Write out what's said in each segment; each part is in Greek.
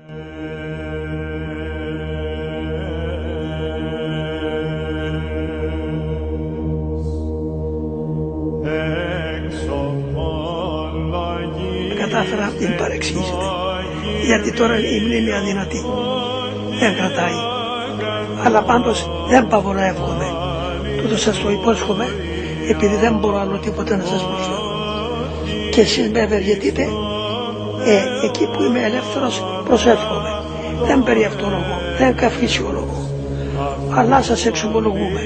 Κατάφερα να την παρεξηγήσετε, γιατί τώρα η μνήμη αδυνατή, δεν κρατάει. Αλλά πάντως δεν πάω να εύχομαι, τούτο σας το υπόσχομαι, επειδή δεν μπορώ άλλο τίποτα να σας προσφέρω. Και εσείς με ευεργετείτε, εκεί που είμαι ελεύθερος προσεύχομαι. Δεν περιαυτολογώ, δεν καυφυσιολογώ, αλλά σας εξομολογούμε.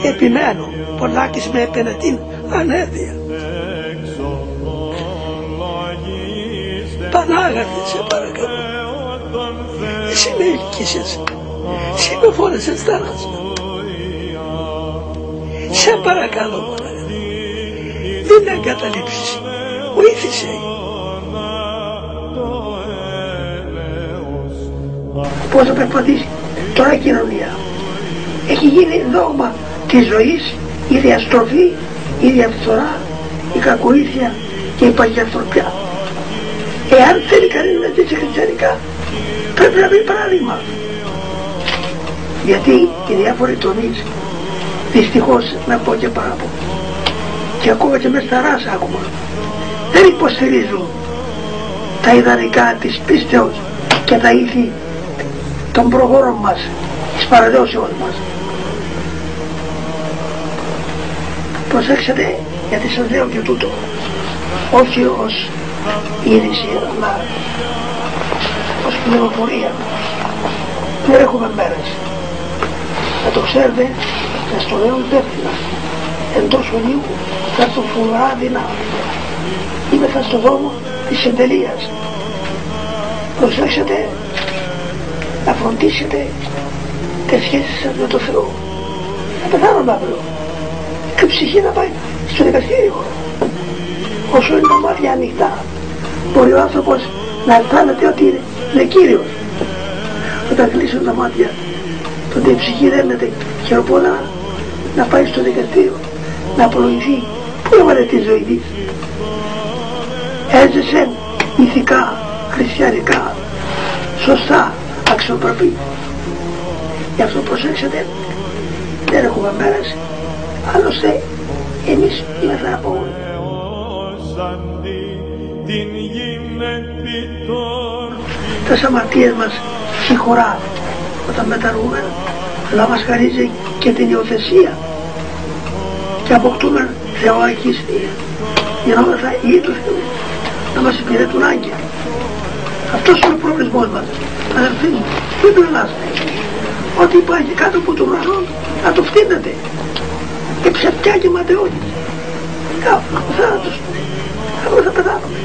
Επιμένω, πολλάκις με έπαινε την ανέδεια. Πανάγαρτη, σε παρακαλώ, εσύ με ελκύσες, εσύ με φόρεσες θάλασσα. Σε παρακαλώ, Πανάγαρτη, μην με εγκαταλείψεις, βοήθησε. Πώς θα περπατήσει τώρα η κοινωνία? Έχει γίνει δόγμα της ζωής η διαστροφή, η διαφθορά, η κακοήθεια και η παγιαστροπιά. Εάν θέλει κανείς να ζήσει χριστιανικά, πρέπει να βρει παράδειγμα. Γιατί οι διάφοροι τομείς, δυστυχώς να πω και παράπονο, και ακόμα και μες στα ράσα ακόμα, δεν υποστηρίζουν τα ιδανικά της πίστεως και τα ήθη των προγόρων μας, της παραδόσεως μας. Προσέξτε, γιατί σας λέω και τούτο, όχι ως είδηση, αλλά ως πληροφορία. Δεν έχουμε μέρες. Να το ξέρετε, θα στο λέω υπεύθυνα. Εντός Ιουνίου θα έρθουν φοβερά δεινά. Είμαι θα στο δρόμο της εντελείας. Προσέξτε, να φροντίσετε τις σχέσεις σας με το Θεό. Θα πεθάνω αύριο. Και η ψυχή να πάει στο δικαστήριο. Όσο είναι τα μάτια ανοιχτά, μπορεί ο άνθρωπος να αισθάνεται ότι είναι Κύριος. Όταν κλείσουν τα μάτια, τότε η ψυχή δένεται χειροπόδαρα να πάει στο δικαστήριο, να απολογηθεί. Πού έβαλε τη ζωή της? Έζησε ηθικά, χριστιανικά, σωστά, αξιοπρεπή. Γι' αυτό προσέξτε, δεν έχουμε μέρες. Άλλωστε, εμείς είμαστε απόγονοι. Τα αμαρτίες μας συγχωρά όταν μετανοούμε, αλλά μας χαρίζει και την υιοθεσία και αποκτούμε θεοακίστια, γινόμεθα ή του Θεού, να μας υπηρετούν άγγελοι. Αυτός είναι ο προορισμός μας, αδελφοί μου, μην τρελάστε. Ό,τι υπάρχει κάτω από τον ουρανό, να το φτύνετε. Και ψευτιά και ματαιώνεις. Ο θάνατος, εγώ θα πεθάνομαι.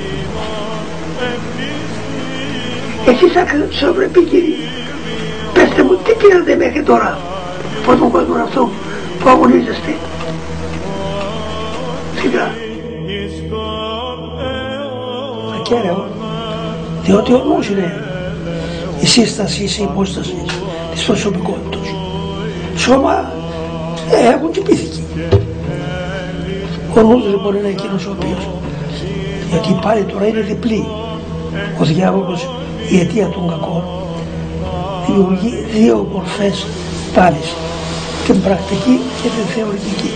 Εσείς αξιοπρεποί κύριοι, πέστε μου τι πήρατε μέχρι τώρα από τον κόσμο αυτό που αγωνίζεστε? Σιγά. Ακέραιο, διότι ο νους είναι η σύσταση, η υπόσταση της προσωπικότητας. Σώμα έχουν και πίθηκη. Ο νους λοιπόν είναι εκείνος ο οποίος, γιατί πάλι τώρα είναι διπλή. Ο διάβολος, η αιτία των κακών, δημιουργεί δύο μορφές πάλης, την πρακτική και την θεωρητική.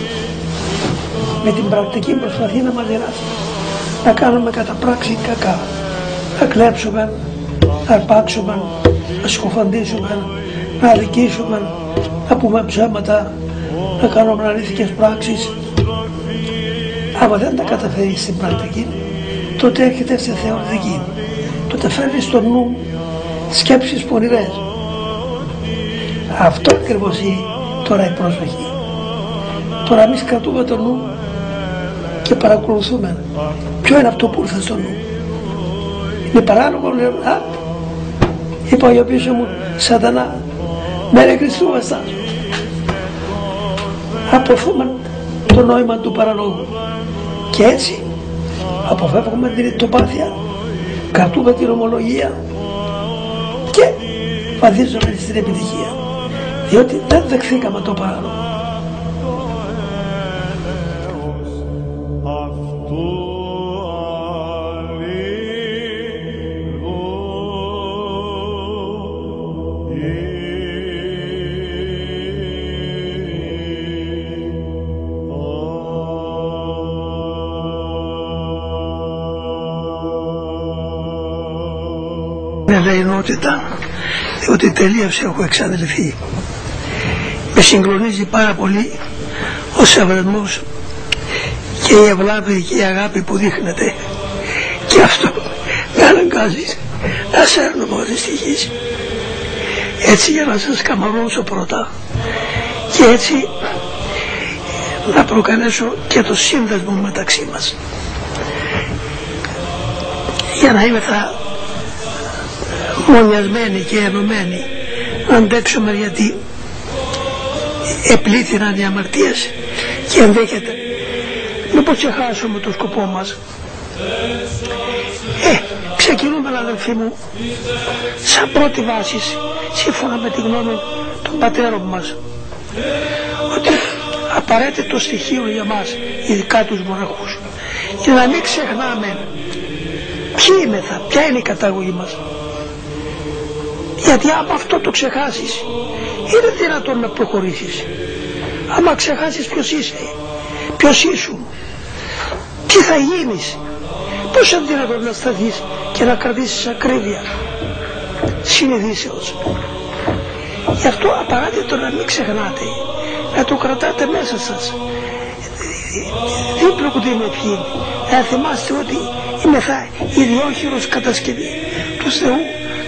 Με την πρακτική προσπαθεί να μας δειράσει, να κάνουμε κατά πράξη κακά, να κλέψουμε, να αρπάξουμε, να σκοφαντήσουμε, να αδικήσουμε, να πούμε ψέματα, να κάνουμε αλήθικες πράξεις. Άμα δεν τα καταφέρει στην πρακτική, τότε έρχεται στη θεωρητική. Τότε φέρνει στο νου σκέψεις πονηρές. Αυτό ακριβώς είναι τώρα η πρόσβαση. Τώρα εμείς κρατούμε το νου και παρακολουθούμε. Ποιο είναι αυτό που ήρθε στο νου? Είναι παράνομο, λέμε, είπα για πίσω μου, σατανά, μέρε Χριστού βαστάζω. Αποφύγουμε το νόημα του παραλόγου. Και έτσι αποφεύγουμε την ηττοπάθεια, κρατούμε την ομολογία και βαδίζουμε στην επιτυχία. Διότι δεν δεχθήκαμε το παράλογο. ελεηνότητα, διότι τελείως έχω εξαντληθεί. Με συγκλονίζει πάρα πολύ ο σεβασμός και η ευλάβη και η αγάπη που δείχνετε, και αυτό με αναγκάζει να σέρνομαι όλη τη γη. Έτσι, για να σας καμαρώσω πρώτα και έτσι να προκαλέσω και το σύνδεσμο μεταξύ μας, για να είμαστε μονιασμένοι και ενωμένοι, να αντέξουμε, γιατί επλήθυναν οι αμαρτίες και ενδέχεται μήπως ξεχάσουμε το σκοπό μας. Ξεκινούμε, αδελφοί μου, σαν πρώτη βάση, σύμφωνα με τη γνώμη των πατέρων μας, ότι απαραίτητο στοιχείο για μας, ειδικά τους μοναχούς, για να μην ξεχνάμε ποιοι είμεθα, ποια είναι η καταγωγή μας. Γιατί άμα αυτό το ξεχάσεις, είναι δυνατόν να προχωρήσεις. Άμα ξεχάσεις ποιος είσαι, ποιος ήσουν, τι θα γίνεις, πώς είναι δυνατόν να σταθείς και να κρατήσεις ακρίβεια συνειδήσεως. Γι' αυτό απαραίτητο να μην ξεχνάτε, να το κρατάτε μέσα σας. Δίπλο που είναι ποιοι, να θυμάστε ότι είμαι ιδιόχειρος κατασκευή του Θεού,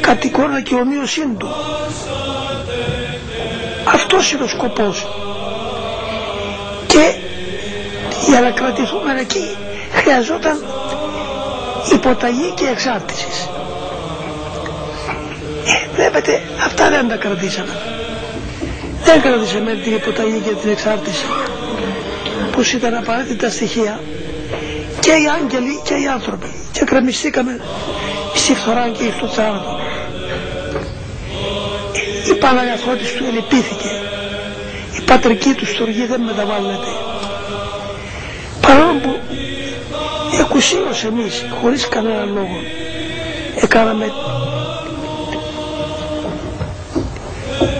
κατ' εικόνα και ομοίωσήν του. Αυτός είναι ο σκοπός. Και για να κρατηθούμε εκεί χρειαζόταν υποταγή και εξάρτηση. Βλέπετε, αυτά δεν τα κρατήσαμε. Δεν κρατήσαμε την υποταγή και την εξάρτηση, που ήταν απαραίτητα στοιχεία, και οι άγγελοι και οι άνθρωποι, και κρεμιστήκαμε στη φθορά και στο θάνατο. Η Παναγαθότης του ελυπήθηκε, η πατρική του στοργή δεν μεταβάλλεται, παρόλο που εκουσίως εμείς χωρίς κανένα λόγο έκαναμε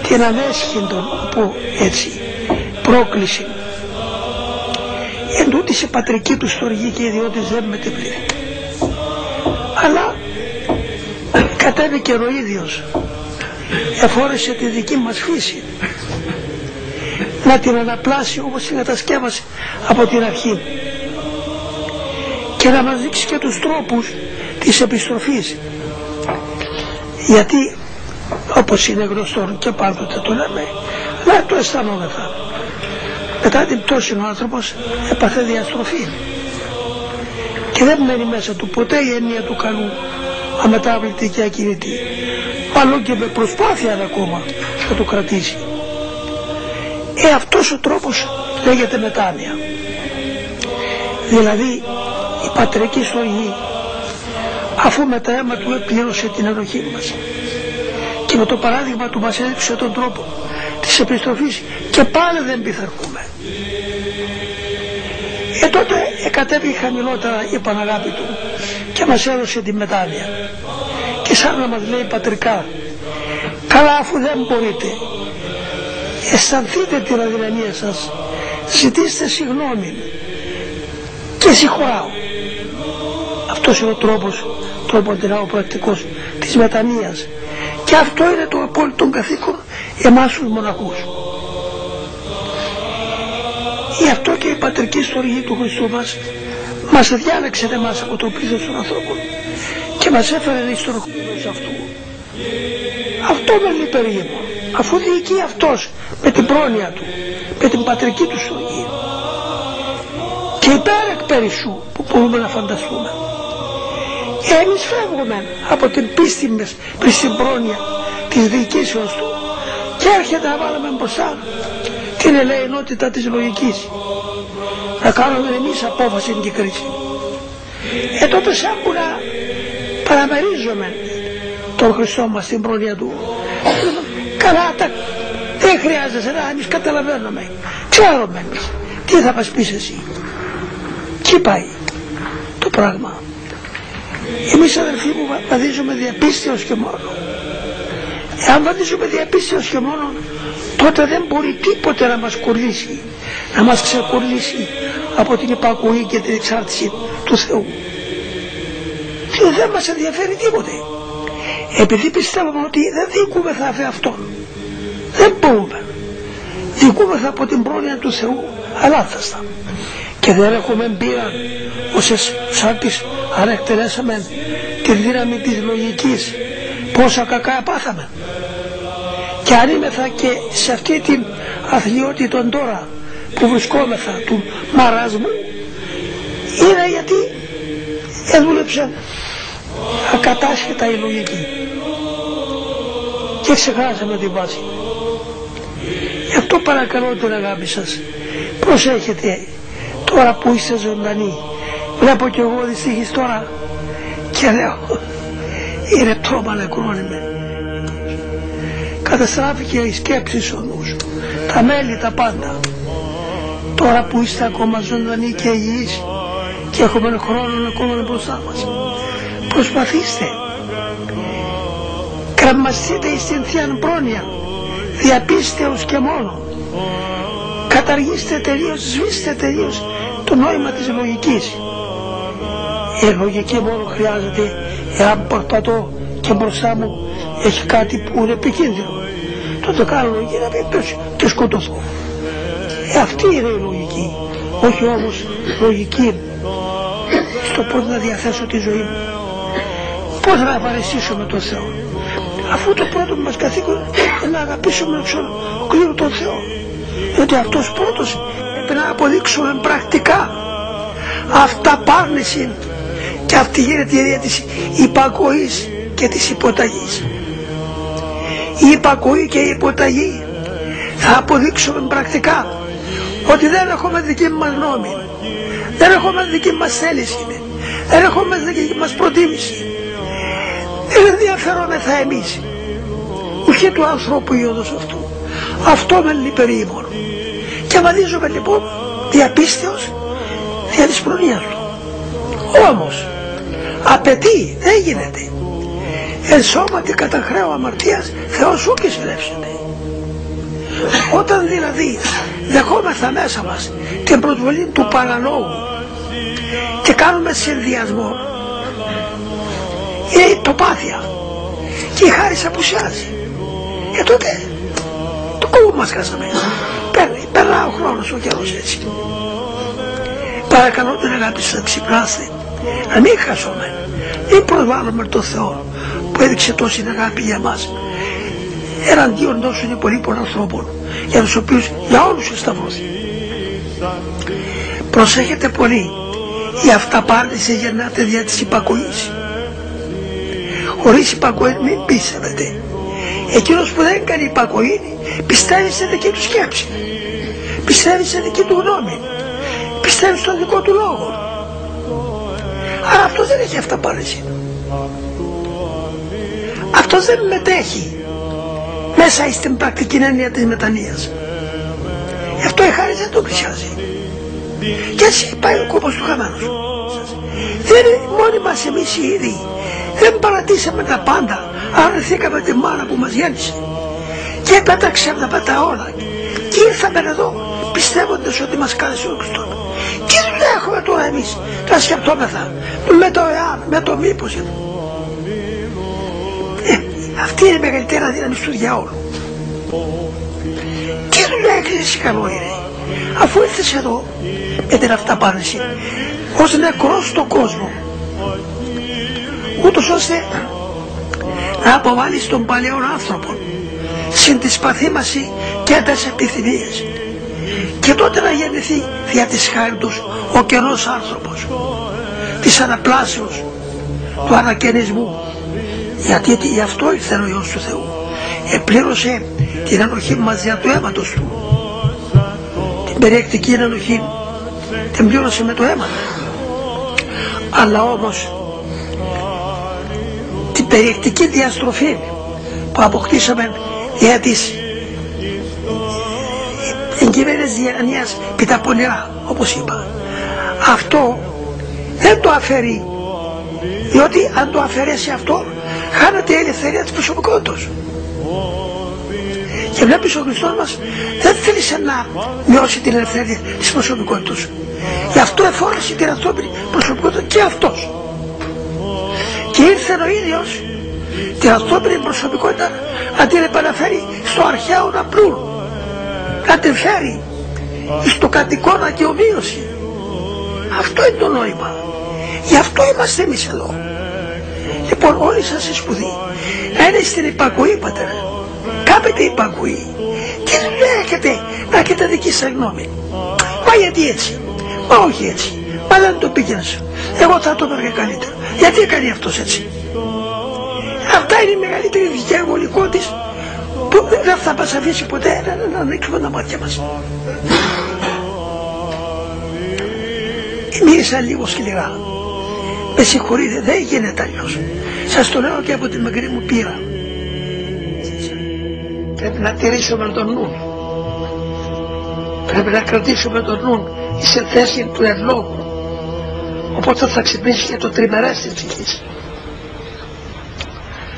την ανέσχυντον, που έτσι πρόκληση εν τούτης η πατρική του στοργή και ιδιώτης δεν μετεβλήθηκε, αλλά κατέβηκε ο ίδιος, εφόρεσε τη δική μας φύση να την αναπλάσει όπως την κατασκεύασε από την αρχή, και να μας δείξει και τους τρόπους της επιστροφής. Γιατί όπως είναι γνωστό και πάντοτε το λέμε, αλλά το αισθανόμεθα, μετά την πτώση ο άνθρωπος έπαθε διαστροφή και δεν μένει μέσα του ποτέ η έννοια του καλού, αμετάβλητη και ακινητή, μάλλον και με προσπάθεια ακόμα θα το κρατήσει. Αυτός ο τρόπος λέγεται μετάνοια. Δηλαδή η πατρική στοργή, αφού με τα αίμα του επλήρωσε την ενοχή μας και με το παράδειγμα του μας έδειξε τον τρόπο της επιστροφής, και πάλι δεν πειθαρχούμε, τότε κατέβηκε χαμηλότερα η Παναγάπη του και μας έδωσε τη μετάνοια, και σαν να μας λέει πατρικά, καλά, αφού δεν μπορείτε, αισθανθείτε την αδυναμία σας, ζητήστε συγγνώμη και συγχωράω. Αυτός είναι ο τρόπος ο πρακτικός της μετανοίας, και αυτό είναι το απόλυτο καθήκον εμάς τους μοναχούς. Γι' αυτό και η πατρική στοργή του Χριστού μας διάλεξε εμάς από το πλήθος των ανθρώπων και μας έφερε εις τον χώρο αυτού. Αυτό με λυπερίγεμο, αφού διοικεί αυτός με την πρόνοια του, με την πατρική του στοργή και υπέρ εκ περισσού που μπορούμε να φανταστούμε. Εμείς φεύγουμε από την πίστη μας προς την πρόνοια της διοικήσεως του και έρχεται να βάλουμε μπροστά την ελεηνότητα της λογικής, να κάνουμε εμείς απόφαση και κρίση. Τότε σαν που να παραμερίζουμε τον Χριστό μας στην πρόνοια του. Καλά, δεν χρειάζεται να εμείς καταλαβαίνουμε, ξέρουμε εμείς τι θα μας πεις εσύ. Τι πάει το πράγμα. Εμείς, αδελφοί μου, βαδίζουμε διαπίστεως και μόνο. Εάν βαδίζουμε διαπίστεως και μόνο, τότε δεν μπορεί τίποτε να μας κολλήσει, να μας ξεκολλήσει από την υπακοή και την εξάρτηση του Θεού. Και δεν μας ενδιαφέρει τίποτε. Επειδή πιστεύουμε ότι δεν διοικούμεθα από αυτόν, δεν μπορούμε. Διοικούμεθα από την πρόνοια του Θεού αλάθαστα. Και δεν έχουμε πείρα όσες σαν τις αν εκτελέσαμε τη δύναμη της λογικής, πόσα κακά πάθαμε. Και αν είμεθα και σε αυτή την αθλιότητα τώρα που βρισκόμεθα του μαρασμού, είναι γιατί έδουλεψε ακατάσχετα η λογική και ξεχάσαμε τη βάση. Γι' αυτό παρακαλώ την αγάπη σας, προσέχετε τώρα που είστε ζωντανοί. Βλέπω κι εγώ δυστυχώς τώρα και λέω, είναι τρόμα νεκρώνει με. Καταστράφηκε η σκέψη ο νους, τα μέλη, τα πάντα. Τώρα που είστε ακόμα ζωντανοί και υγιείς και έχουμε χρόνο ακόμα μπροστά μας, προσπαθήστε, κραμμαστείτε στην Θείαν Πρόνοια, διαπίστεως και μόνο. Καταργήστε τελείως, σβήστε τελείως το νόημα της λογικής. Η λογική μόνο χρειάζεται εάν προσπαθώ και μπροστά μου έχει κάτι που είναι επικίνδυνο. Τότε κάνω λογική να μην πέσει και σκοτωθώ. Αυτή είναι η λογική. Όχι όμως λογική στο πώς να διαθέσω τη ζωή μου. Πώς να ευχαριστήσουμε τον Θεό. Αφού το πρώτο μας καθήκον είναι να αγαπήσουμε ολόκληρο τον Θεό. Γιατί αυτός πρώτος πρέπει να αποδείξουμε πρακτικά αυταπάρνηση, και αυτή γίνεται η ιδέα της υπακοής και της υποταγής. Η υπακοή και η υποταγή θα αποδείξουμε πρακτικά ότι δεν έχουμε δική μας γνώμη, δεν έχουμε δική μας θέληση, δεν έχουμε δική μας προτίμηση, δεν ενδιαφερόμεθα εμείς ούτε του ανθρώπου ή όντως αυτού. Αυτό με λυπηρεί μόνο. Και αμαλίζουμε λοιπόν διαπίστεως δια της προνοίας του. Όμως απαιτεί, δεν γίνεται. Εν σώματι κατά χρέο αμαρτίας Θεός σου και συλλέψεται. Όταν δηλαδή δεχόμεθα μέσα μας την προσβολή του παραλόγου και κάνουμε συνδυασμό, είναι η τοπάθεια και η χάρις απουσιάζει. Τότε το κόμμα μας χάσαμε. Περνά ο χρόνος, ο καιρός έτσι. Παρακαλώ την αγάπη σας, ξυπνάστε, να μην χάσουμε, μην προσβάλλουμε τον Θεό που έδειξε τόση αγάπη για μας εναντίον τόσων υπολείπων ανθρώπων, για τους οποίους για όλους εσταυρώθη. Προσέχετε πολύ, η αυταπάρνηση γεννάται δια της υπακοής. Χωρίς υπακοή μην πίστευετε. Εκείνος που δεν κάνει υπακοή πιστεύει σε δική του σκέψη, πιστεύει σε δική του γνώμη, πιστεύει στον δικό του λόγο. Άρα αυτό δεν έχει αυταπάρνηση. Αυτό δεν μετέχει μέσα στην πρακτική έννοια της μετανοίας. Γι' αυτό η χάρη δεν τον πλησιάζει. Και έτσι πάει ο κόπος του χαμένος. Δεν είναι μόνοι μας εμείς οι ίδιοι. Δεν παρατήσαμε τα πάντα. Αρνηθήκαμε τη μάνα που μας γέννησε. Και πέταξαμε τα όλα. Και ήρθαμε εδώ πιστεύοντας ότι μας κάλεσε ο Χριστός. Τι δουλειά έχουμε τώρα εμείς να σκεπτόμεθα με το εάν, με το μήπως. Αυτή είναι η μεγαλύτερη δύναμη του διαόλου. Τι δουλειά έκρινες καλό είναι, αφού ήρθες εδώ με την αυταπάρνηση ως νεκρός στον κόσμο, ούτως ώστε να αποβάλεις τον παλαιόν άνθρωπο συν τη σπαθήμαση και τις επιθυμίες, και τότε να γεννηθεί δια της χάριτος ο καινός άνθρωπος της αναπλάσεως, του ανακαινισμού. Γιατί γι' αυτό ήρθε ο Υιός του Θεού, επλήρωσε την ενοχή μας δια του αίματος του. Την περιεκτική ενοχή την πλήρωσε με το αίμα. Αλλά όμως την περιεκτική διαστροφή που αποκτήσαμε δια της εγκυμένης διανοίας επί τα πονηρά, όπως είπα, αυτό δεν το αφαιρεί, διότι αν το αφαιρέσει αυτό χάνεται η ελευθερία της προσωπικότητας. Και βλέπεις ο Χριστός μας δεν θέλησε να μειώσει την ελευθερία της προσωπικότητας. Γι' αυτό εφόρεσε την ανθρώπινη προσωπικότητα και αυτός. Και ήρθε ο ίδιος την ανθρώπινη προσωπικότητα να την επαναφέρει στο αρχαίο απλούν, να την φέρει στο κατοικώνα και ομοίωση. Αυτό είναι το νόημα. Γι' αυτό είμαστε εμείς εδώ. Λοιπόν, όλοι σας οι σπουδοί να είναι στην υπακοή, πατέρα. Κάπετε υπακοή. Τι δουλειά έχετε να έχετε δική σας γνώμη? Μα γιατί έτσι? Μα όχι έτσι. Μα δεν το πήγαινες. Εγώ θα το έπαιρνε καλύτερο. Γιατί έκανε αυτός έτσι? Αυτά είναι η μεγαλύτερη διαβολικό της που δεν θα μας αφήσει ποτέ να ανοίξουμε τα μάτια μας. Μίλησα λίγο σκληρά. Με συγχωρείτε, δεν γίνεται αλλιώς. Σας το λέω και από τη μικρή μου πείρα. Πρέπει να τηρήσουμε τον νου. Πρέπει να κρατήσουμε τον νου σε θέση του ευλόγου. Οπότε θα ξυπνήσει και το τριμερές της ψυχής.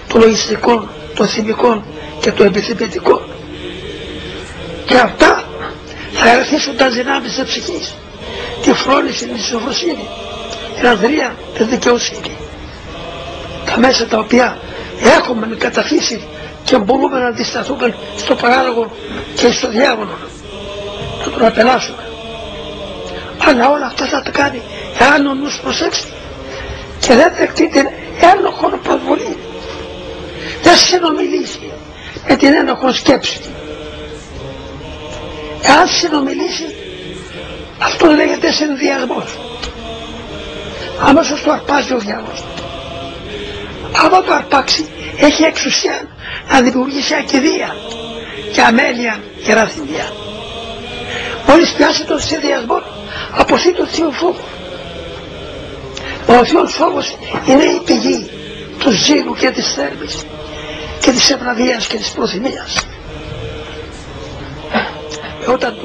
Το λογιστικό, το θυμικό και το επιθυμητικό. Και αυτά θα ερθίσουν τα δυνάμεις της ψυχής. Τη φρόνηση, τη σοφροσύνη, την αδρία, τη δικαιοσύνη. Τα μέσα τα οποία έχουμε με καταφύση και μπορούμε να αντισταθούμε στο παράλογο και στο διάβολο, να τον απελάσουμε. Αλλά όλα αυτά θα τα κάνει εάν ο νους προσέξει και δεν δεκτεί την ένοχο προσβολή. Δεν συνομιλήσει με την ένοχο σκέψη. Εάν συνομιλήσει, αυτό λέγεται συνδυασμός. Αμέσως το αρπάζει ο διάβολος. Άμα το αρπάξει, έχει εξουσία να δημιουργήσει ακιδεία και αμέλεια και ραθυμία. Μόλις πιάσει τον συνδυασμό, αποθεί τον θείο φόβο. Ο θείος φόβος είναι η πηγή του ζήλου και της θέρμης και της ευναδίας και της προθυμίας. Όταν